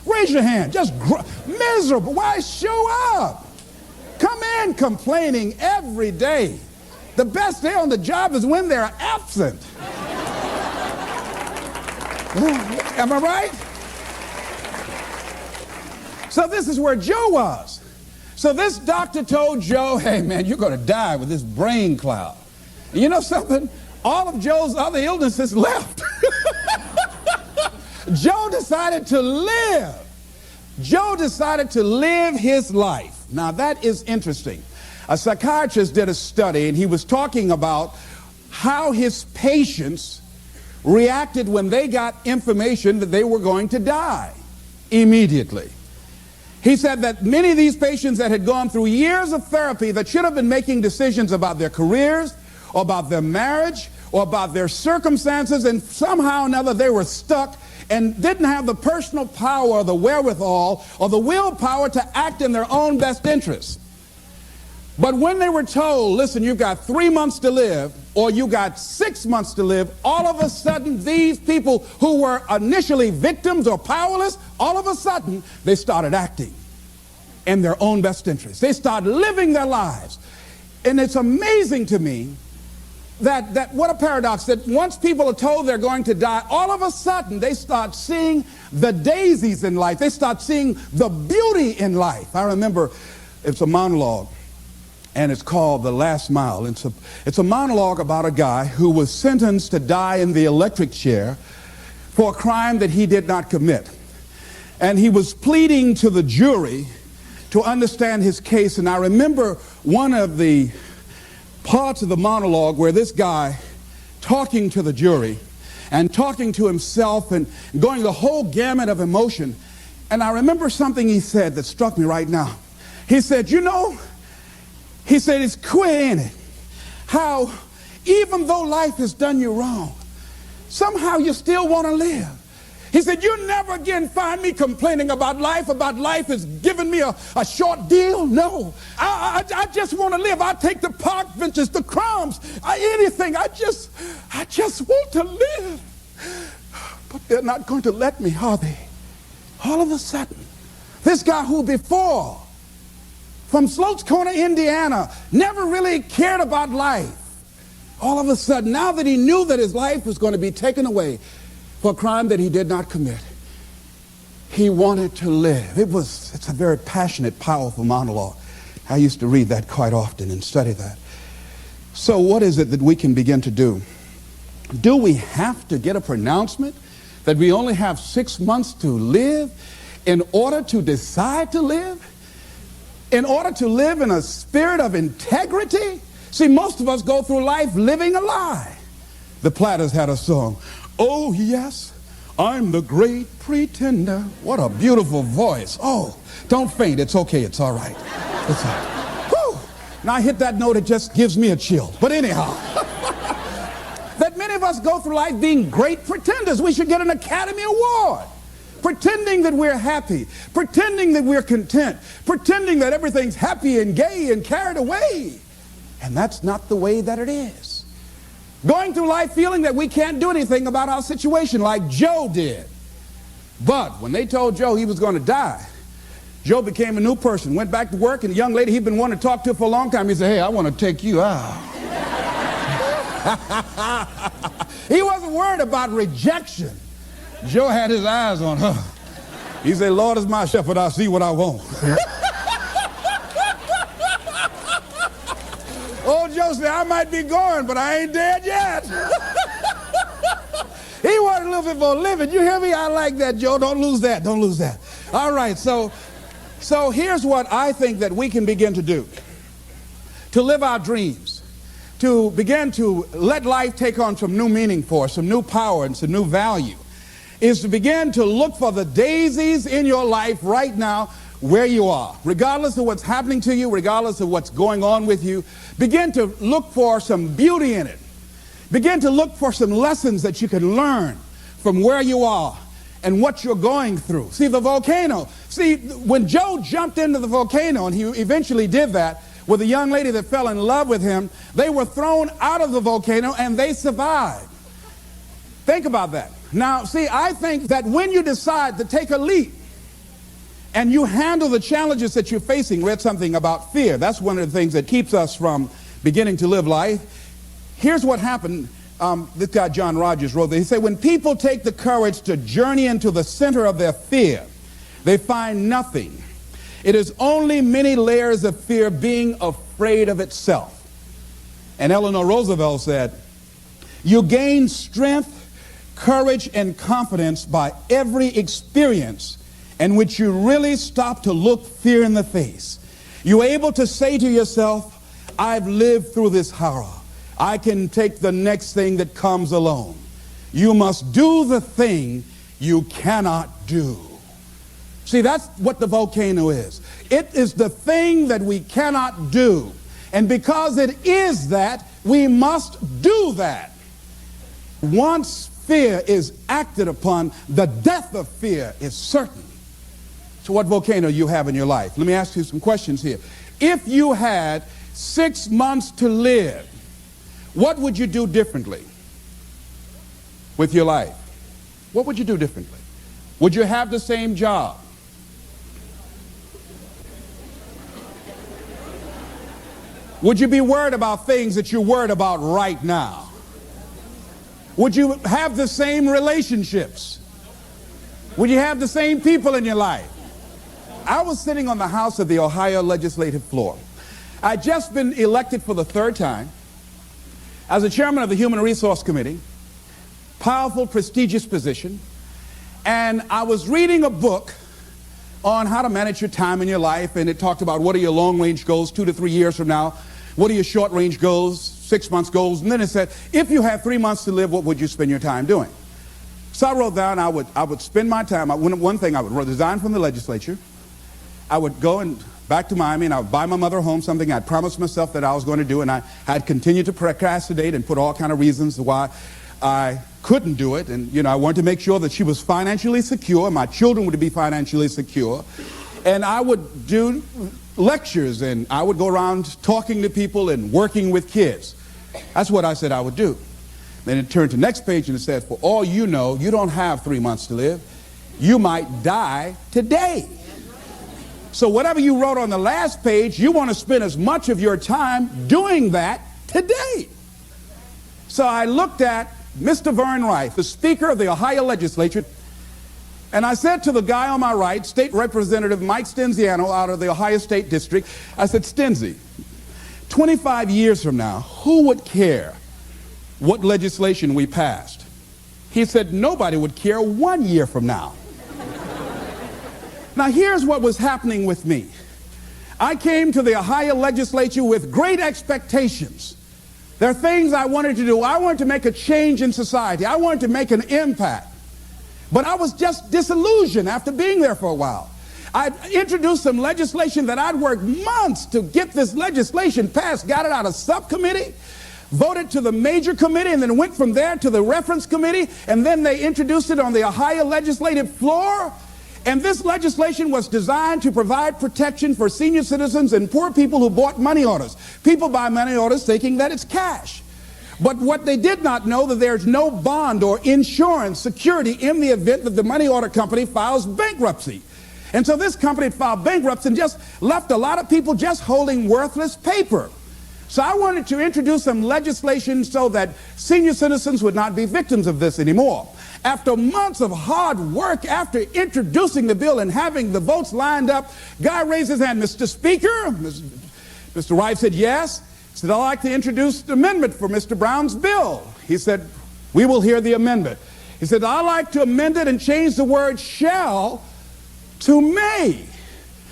Raise your hand. Just miserable. Why show up? Come in complaining every day. The best day on the job is when they're absent. Am I right? So this is where Joe was. So this doctor told Joe, hey man, you're going to die with this brain cloud. And you know something? All of Joe's other illnesses left. Joe decided to live. Joe decided to live his life. Now that is interesting. A psychiatrist did a study and he was talking about how his patients reacted when they got information that they were going to die immediately. He said that many of these patients that had gone through years of therapy that should have been making decisions about their careers or about their marriage or about their circumstances, and somehow or another they were stuck and didn't have the personal power or the wherewithal or the willpower to act in their own best interests. But when they were told, listen, you've got 3 months to live or you got 6 months to live, all of a sudden these people who were initially victims or powerless, all of a sudden they started acting in their own best interests. They started living their lives. And it's amazing to me that what a paradox, that once people are told they're going to die, all of a sudden they start seeing the daisies in life. They start seeing the beauty in life. I remember it's a monologue. And it's called The Last Mile. It's a monologue about a guy who was sentenced to die in the electric chair for a crime that he did not commit. And he was pleading to the jury to understand his case. And I remember one of the parts of the monologue where this guy talking to the jury and talking to himself and going the whole gamut of emotion. And I remember something he said that struck me right now. He said, you know, he said, it's queer, ain't it? How even though life has done you wrong, somehow you still want to live. He said, you never again find me complaining about life has given me a short deal. No, I just want to live. I'll take the park benches, the crumbs, anything. I just want to live. But they're not going to let me, are they? All of a sudden, this guy who before from Sloats Corner, Indiana, never really cared about life. All of a sudden, now that he knew that his life was going to be taken away for a crime that he did not commit, he wanted to live. It's a very passionate, powerful monologue. I used to read that quite often and study that. So what is it that we can begin to do? Do we have to get a pronouncement that we only have 6 months to live in order to decide to live? In order to live in a spirit of integrity? See, most of us go through life living a lie. The Platters had a song, oh yes, I'm the great pretender. What a beautiful voice. Oh, don't faint, it's okay, it's all right. It's all right. Whew. Now I hit that note, it just gives me a chill. But anyhow, that many of us go through life being great pretenders. We should get an Academy Award. Pretending that we're happy, pretending that we're content, pretending that everything's happy and gay and carried away. And that's not the way that it is. Going through life feeling that we can't do anything about our situation like Joe did. But when they told Joe he was going to die, Joe became a new person, went back to work, and the young lady he'd been wanting to talk to for a long time, he said, hey, I want to take you out. He wasn't worried about rejection. Joe had his eyes on her. He said, Lord is my shepherd, I'll see what I want. Old Joe said, I might be going, but I ain't dead yet. He wanted a little bit more living. You hear me? I like that, Joe. Don't lose that. Don't lose that. All right, so here's what I think that we can begin to do. To live our dreams. To begin to let life take on some new meaning for us, some new power and some new value. Is to begin to look for the daisies in your life right now where you are. Regardless of what's happening to you, regardless of what's going on with you, begin to look for some beauty in it. Begin to look for some lessons that you can learn from where you are and what you're going through. See, the volcano. See, when Joe jumped into the volcano, and he eventually did that with a young lady that fell in love with him, they were thrown out of the volcano and they survived. Think about that. Now, see, I think that when you decide to take a leap, and you handle the challenges that you're facing. Read something about fear. That's one of the things that keeps us from beginning to live life. Here's what happened. This guy John Rogers wrote that. He said, when people take the courage to journey into the center of their fear, they find nothing. It is only many layers of fear being afraid of itself. And Eleanor Roosevelt said, you gain strength, courage, and confidence by every experience in which you really stop to look fear in the face. You're able to say to yourself, I've lived through this horror. I can take the next thing that comes along. You must do the thing you cannot do. See, that's what the volcano is. It is the thing that we cannot do. And because it is that, we must do that. Once fear is acted upon, the death of fear is certain. So what volcano you have in your life? Let me ask you some questions here. If you had 6 months to live, what would you do differently with your life? What would you do differently? Would you have the same job? Would you be worried about things that you're worried about right now? Would you have the same relationships? Would you have the same people in your life? I was sitting on the House of the Ohio legislative floor. I'd just been elected for the 3rd time as the chairman of the Human Resource Committee, powerful, prestigious position, and I was reading a book on how to manage your time in your life, and it talked about what are your long-range goals 2 to 3 years from now, what are your short-range goals, 6 months goals, and then it said, if you had 3 months to live, what would you spend your time doing? So I wrote down I would spend my time, one thing, I would resign from the legislature, I would go back to Miami, and I would buy my mother a home, something I'd promised myself that I was going to do, and I had continued to procrastinate and put all kind of reasons why I couldn't do it. And, you know, I wanted to make sure that she was financially secure, my children would be financially secure. And I would do lectures, and I would go around talking to people and working with kids. That's what I said I would do. Then it turned to the next page, and it said, for all you know, you don't have 3 months to live. You might die today. So whatever you wrote on the last page, you want to spend as much of your time doing that today. So I looked at Mr. Vern Reif, the Speaker of the Ohio Legislature, and I said to the guy on my right, State Representative Mike Stenziano out of the Ohio State District, I said, Stenzi, 25 years from now, who would care what legislation we passed? He said, nobody would care 1 year from now. Now here's what was happening with me. I came to the Ohio Legislature with great expectations. There are things I wanted to do. I wanted to make a change in society. I wanted to make an impact. But I was just disillusioned after being there for a while. I introduced some legislation that I'd worked months to get this legislation passed, got it out of subcommittee, voted to the major committee, and then went from there to the reference committee, and then they introduced it on the Ohio legislative floor. And this legislation was designed to provide protection for senior citizens and poor people who bought money orders. People buy money orders thinking that it's cash. But what they did not know that there's no bond or insurance security in the event that the money order company files bankruptcy. And so this company filed bankruptcy and just left a lot of people just holding worthless paper. So I wanted to introduce some legislation so that senior citizens would not be victims of this anymore. After months of hard work, after introducing the bill and having the votes lined up, guy raised his hand, Mr. Speaker. Mr. Reif said yes. He said, I'd like to introduce the amendment for Mr. Brown's bill. He said, we will hear the amendment. He said, I'd like to amend it and change the word shall to may.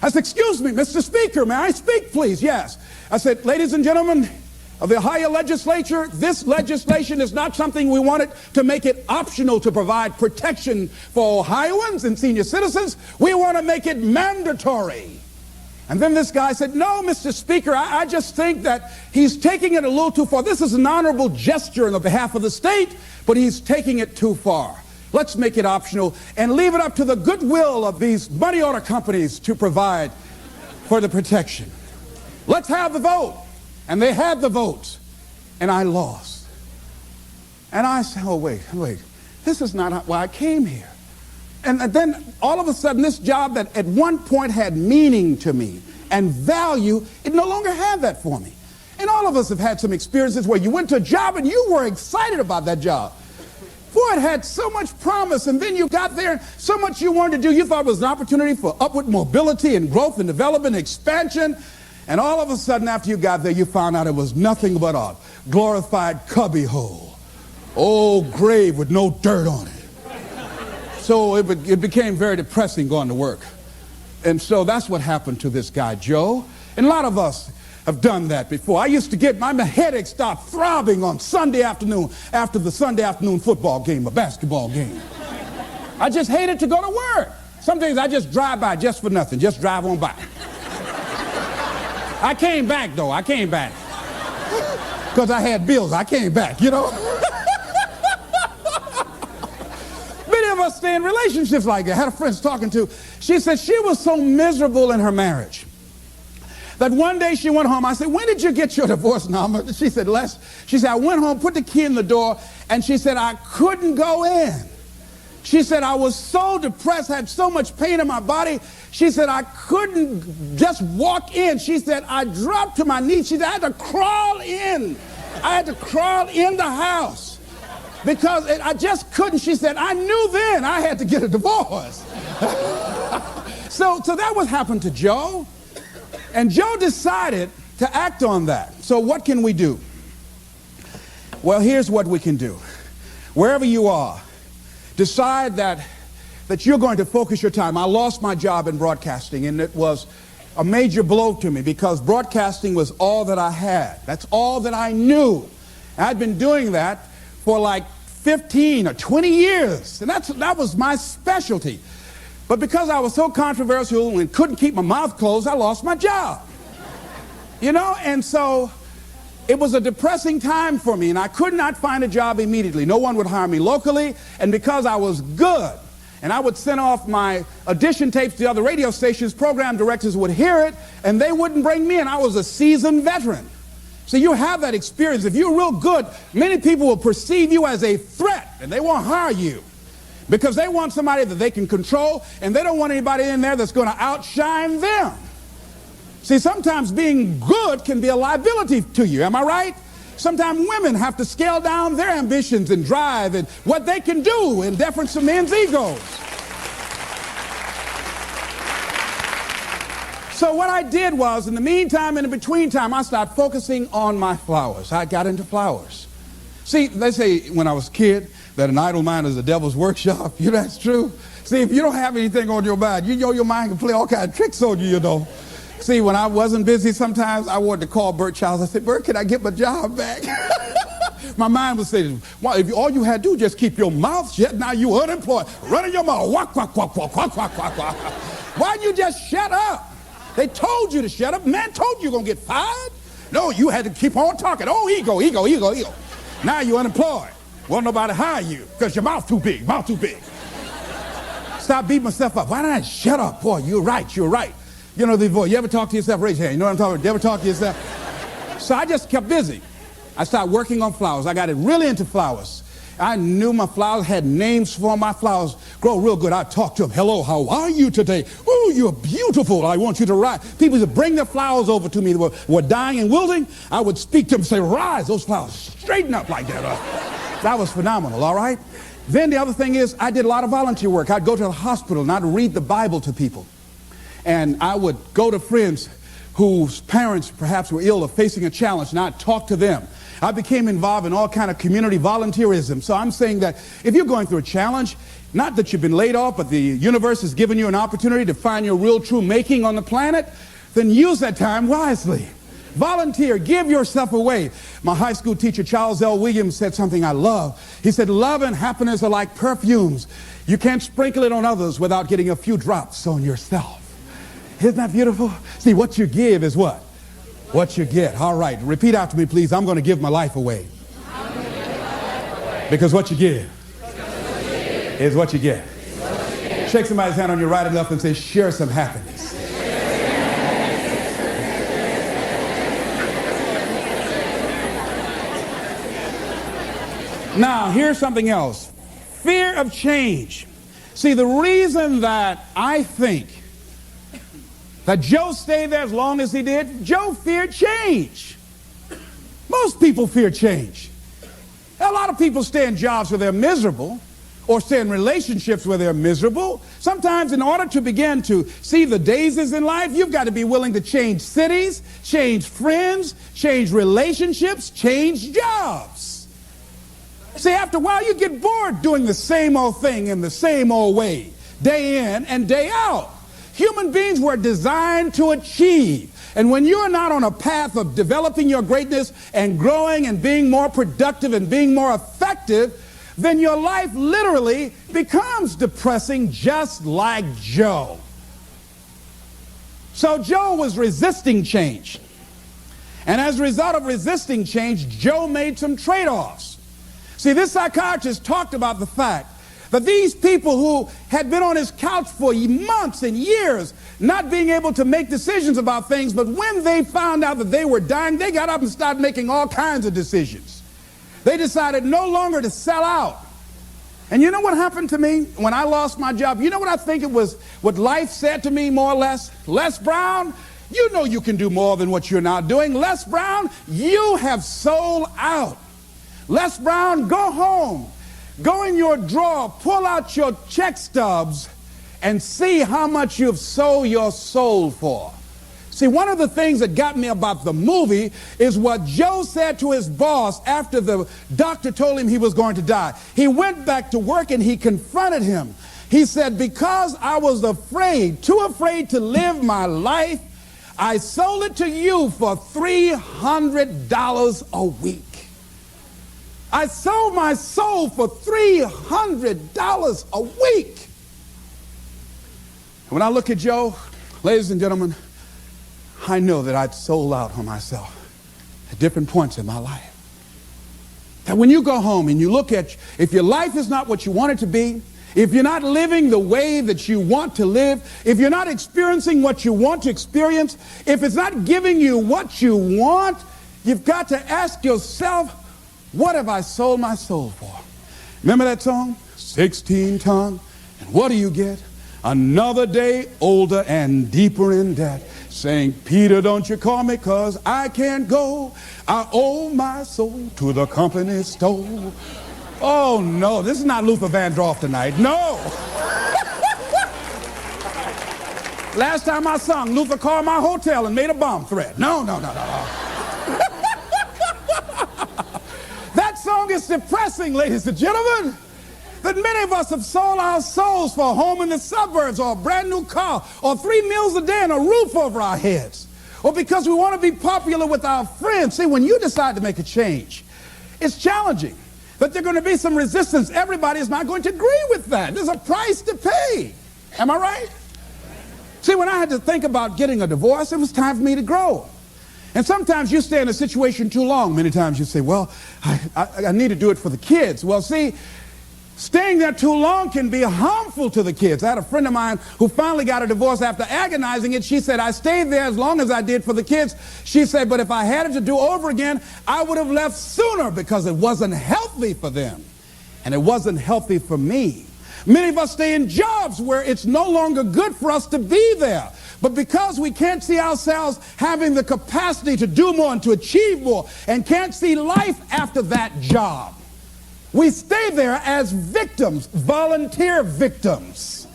I said, excuse me, Mr. Speaker, may I speak, please? Yes. I said, ladies and gentlemen of the Ohio Legislature, this legislation is not something we wanted to make it optional to provide protection for Ohioans and senior citizens. We want to make it mandatory. And then this guy said, no, Mr. Speaker, I just think that he's taking it a little too far. This is an honorable gesture on behalf of the state, but he's taking it too far. Let's make it optional and leave it up to the goodwill of these money order companies to provide for the protection. Let's have the vote. And they had the votes, and I lost. And I said, oh, wait, this is not why I came here. And then all of a sudden, this job that at one point had meaning to me and value, it no longer had that for me. And all of us have had some experiences where you went to a job and you were excited about that job. Boy, it had so much promise, and then you got there, so much you wanted to do. You thought it was an opportunity for upward mobility and growth and development and expansion. And all of a sudden, after you got there, you found out it was nothing but a glorified cubbyhole. Old grave with no dirt on it. So it became very depressing going to work. And so that's what happened to this guy, Joe. And a lot of us have done that before. I used to get my headache start throbbing on Sunday afternoon after the Sunday afternoon football game, a basketball game. I just hated to go to work. Some days I just drive by just for nothing, just drive on by. I came back, though. I came back. Because I had bills. I came back, you know. Many of us stay in relationships like that. I had a friend talking to. She said she was so miserable in her marriage that one day she went home. I said, when did you get your divorce now? She said, she said, I went home, put the key in the door, and she said, I couldn't go in. She said, I was so depressed, had so much pain in my body. She said, I couldn't just walk in. She said, I dropped to my knees. She said, I had to crawl in. I had to crawl in the house because I just couldn't. She said, I knew then I had to get a divorce. So that what happened to Joe. And Joe decided to act on that. So what can we do? Well, here's what we can do. Wherever you are, decide that you're going to focus your time. I lost my job in broadcasting, and it was a major blow to me because broadcasting was all that I had. That's all that I knew. I'd been doing that for like 15 or 20 years, and that was my specialty. But because I was so controversial and couldn't keep my mouth closed, I lost my job. You know, and so it was a depressing time for me, and I could not find a job immediately. No one would hire me locally, and because I was good, and I would send off my audition tapes to other radio stations, program directors would hear it, and they wouldn't bring me in. I was a seasoned veteran. So you have that experience. If you're real good, many people will perceive you as a threat, and they won't hire you because they want somebody that they can control, and they don't want anybody in there that's going to outshine them. See, sometimes being good can be a liability to you. Am I right? Sometimes women have to scale down their ambitions and drive and what they can do in deference to men's egos. So what I did was, in the meantime and in between time, I started focusing on my flowers. I got into flowers. See, they say when I was a kid that an idle mind is the devil's workshop. You know that's true? See, if you don't have anything on your mind, you know your mind can play all kinds of tricks on you, you know. See, when I wasn't busy, sometimes I wanted to call Bert Childs. I said, Bert, can I get my job back? My mind would say, well, if all you had to do just keep your mouth shut, now you unemployed. Running your mouth, walk, walk, walk, walk, walk, walk, walk, walk. Why'd you just shut up? They told you to shut up. Man told you you're going to get fired. No, you had to keep on talking. Oh, ego, ego, ego, ego. Now you're unemployed. Won't nobody hire you because your mouth too big, mouth too big. Stop beating myself up. Why didn't I shut up? Boy, you're right, you're right. You know the voice. You ever talk to yourself? Raise your hand. You know what I'm talking about? You ever talk to yourself? So I just kept busy. I started working on flowers. I got it really into flowers. I knew my flowers, had names for my flowers. Grow real good. I'd talk to them. Hello, how are you today? Oh, you're beautiful. I want you to rise. People would bring their flowers over to me that were dying and wilting. I would speak to them and say, rise, those flowers, straighten up like that. That was phenomenal, all right? Then the other thing is I did a lot of volunteer work. I'd go to the hospital and I'd read the Bible to people. And I would go to friends whose parents perhaps were ill or facing a challenge, and I'd talk to them. I became involved in all kind of community volunteerism. So I'm saying that if you're going through a challenge, not that you've been laid off, but the universe has given you an opportunity to find your real true making on the planet, then use that time wisely. Volunteer, give yourself away. My high school teacher, Charles L. Williams, said something I love. He said, love and happiness are like perfumes. You can't sprinkle it on others without getting a few drops on yourself. Isn't that beautiful? See, what you give is what? What you get. All right, repeat after me, please. I'm going to give my life away. Because what you give is what you get. Shake somebody's hand on your right and left and say, share some happiness. Now, here's something else. Fear of change. See, the reason that I think that Joe stayed there as long as he did, Joe feared change. Most people fear change. A lot of people stay in jobs where they're miserable, or stay in relationships where they're miserable. Sometimes in order to begin to see the daisies in life, you've got to be willing to change cities, change friends, change relationships, change jobs. See, after a while you get bored doing the same old thing in the same old way, day in and day out. Human beings were designed to achieve. And when you're not on a path of developing your greatness and growing and being more productive and being more effective, then your life literally becomes depressing, just like Joe. So Joe was resisting change. And as a result of resisting change, Joe made some trade-offs. See, this psychiatrist talked about the fact that these people who had been on his couch for months and years, not being able to make decisions about things, but when they found out that they were dying, they got up and started making all kinds of decisions. They decided no longer to sell out. And you know what happened to me when I lost my job? You know what I think it was, what life said to me more or less? Les Brown, you know you can do more than what you're now doing. Les Brown, you have sold out. Les Brown, go home. Go in your drawer, pull out your check stubs, and see how much you've sold your soul for. See, one of the things that got me about the movie is what Joe said to his boss after the doctor told him he was going to die. He went back to work and he confronted him. He said, because I was afraid, too afraid to live my life, I sold it to you for $300 a week. I sold my soul for $300 a week. And when I look at Joe, ladies and gentlemen, I know that I'd sold out on myself at different points in my life. That when you go home and you look at, if your life is not what you want it to be, if you're not living the way that you want to live, if you're not experiencing what you want to experience, if it's not giving you what you want, you've got to ask yourself, what have I sold my soul for? Remember that song? 16 ton. And what do you get? Another day older and deeper in debt. Saying, Peter, don't you call me, 'cause I can't go. I owe my soul to the company store. Oh, no, this is not Luther Vandross tonight. No. Last time I sung, Luther called my hotel and made a bomb threat. No. That song is depressing, ladies and gentlemen. That many of us have sold our souls for a home in the suburbs, or a brand new car, or 3 meals a day and a roof over our heads, or because we want to be popular with our friends. See, when you decide to make a change, it's challenging. But there's going to be some resistance. Everybody is not going to agree with that. There's a price to pay. Am I right? See, when I had to think about getting a divorce, it was time for me to grow. And sometimes you stay in a situation too long. Many times you say, well, I need to do it for the kids. Well, see, staying there too long can be harmful to the kids. I had a friend of mine who finally got a divorce after agonizing it. She said, I stayed there as long as I did for the kids. She said, but if I had it to do over again, I would have left sooner, because it wasn't healthy for them. And it wasn't healthy for me. Many of us stay in jobs where it's no longer good for us to be there. But because we can't see ourselves having the capacity to do more and to achieve more, and can't see life after that job, we stay there as victims, volunteer victims.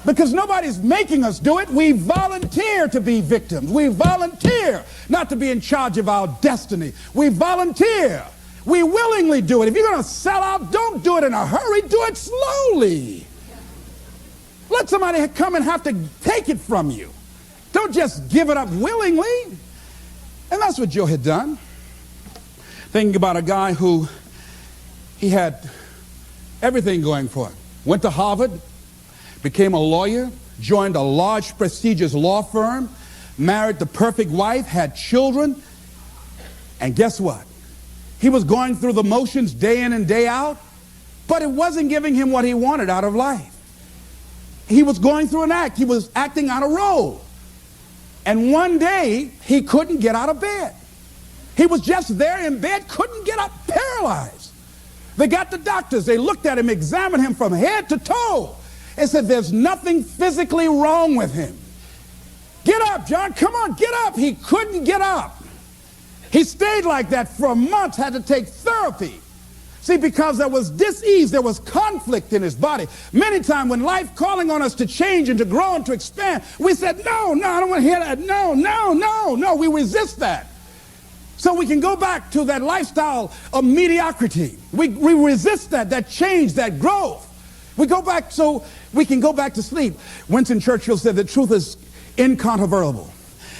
Because nobody's making us do it. We volunteer to be victims. We volunteer not to be in charge of our destiny. We volunteer. We willingly do it. If you're going to sell out, don't do it in a hurry. Do it slowly. Let somebody come and have to take it from you. Don't just give it up willingly. And that's what Joe had done. Thinking about a guy who, he had everything going for him. Went to Harvard, became a lawyer, joined a large prestigious law firm, married the perfect wife, had children, and guess what? He was going through the motions day in and day out, but it wasn't giving him what he wanted out of life. He was going through an act. He was acting out a role. And one day, he couldn't get out of bed. He was just there in bed, couldn't get up, paralyzed. They got the doctors. They looked at him, examined him from head to toe. It said there's nothing physically wrong with him. Get up, John, come on, get up. He couldn't get up. He stayed like that for months, had to take therapy. See, because there was dis-ease, there was conflict in his body. Many times when life calling on us to change and to grow and to expand, we said, no, I don't want to hear that. No, we resist that. So we can go back to that lifestyle of mediocrity. We resist that change, that growth. We go back so we can go back to sleep. Winston Churchill said the truth is incontrovertible.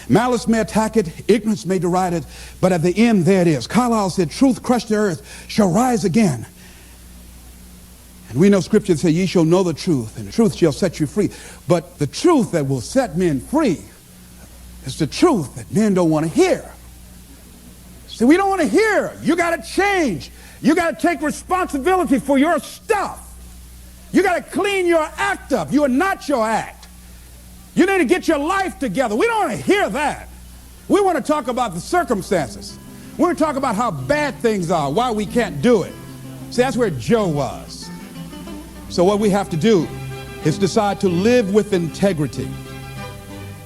Malice may attack it, ignorance may deride it, but at the end, there it is. Carlyle said, truth crushed to earth shall rise again. And we know scripture says, ye shall know the truth, and the truth shall set you free. But the truth that will set men free is the truth that men don't want to hear. See, we don't want to hear. You got to change. You got to take responsibility for your stuff. You got to clean your act up. You are not your act. You need to get your life together. We don't want to hear that. We want to talk about the circumstances. We want to talk about how bad things are, why we can't do it. See, that's where Joe was. So what we have to do is decide to live with integrity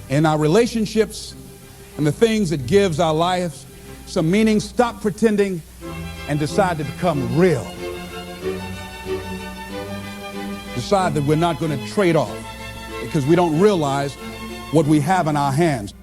in our relationships and the things that gives our lives some meaning. Stop pretending and decide to become real. Decide that we're not going to trade off, because we don't realize what we have in our hands.